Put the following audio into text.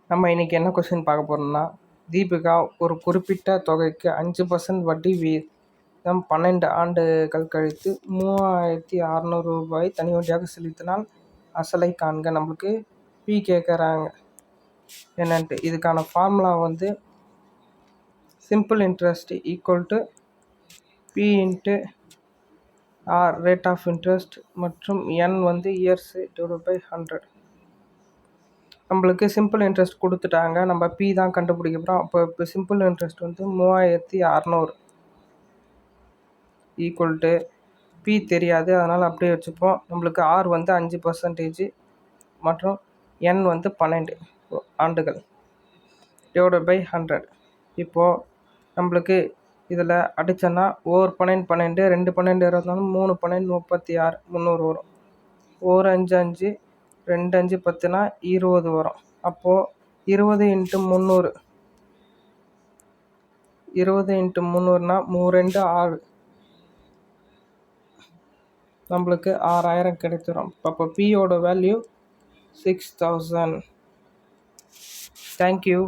நம்ம இன்றைக்கி என்ன கொஸ்டின் பார்க்க போகிறோம்னா, தீபிகா ஒரு குறிப்பிட்ட தொகைக்கு 5% வட்டி வீதம் 12 ஆண்டுகள் கழித்து 3600 ரூபாய் தனி வட்டியாக செலுத்தினால் அசலை காண்க. நம்மளுக்கு பி கேட்குறாங்க என்னன்ட்டு. இதுக்கான ஃபார்முலா வந்து simple interest equal to P into R rate of interest மற்றும் என் வந்து இயர்ஸ் டிவைட் பை 100. நம்மளுக்கு சிம்பிள் இன்ட்ரெஸ்ட் கொடுத்துட்டாங்க, நம்ம பி தான் கண்டுபிடிக்க போகிறோம். அப்போ இப்போ சிம்பிள் இன்ட்ரெஸ்ட் வந்து 3600 ஈக்குவல் டு பி தெரியாது, அதனால் அப்படியே வச்சுப்போம். நம்மளுக்கு ஆர் வந்து 5% மற்றும் என் வந்து 12 ஆண்டுகள் டிவைட் பை 100. இப்போது நம்மளுக்கு இதில் அடித்தோன்னா ஒரு 12 12 2 12 24 3 12 36 300 வரும். ஒரு 5 5 2 5 10னா 20 வரும். அப்போது 20 × 300 20 × 300னா 3 2 6 நம்மளுக்கு 6000 கிடைச்சிரும். அப்போ பியோட வேல்யூ 6000. தேங்க்யூ.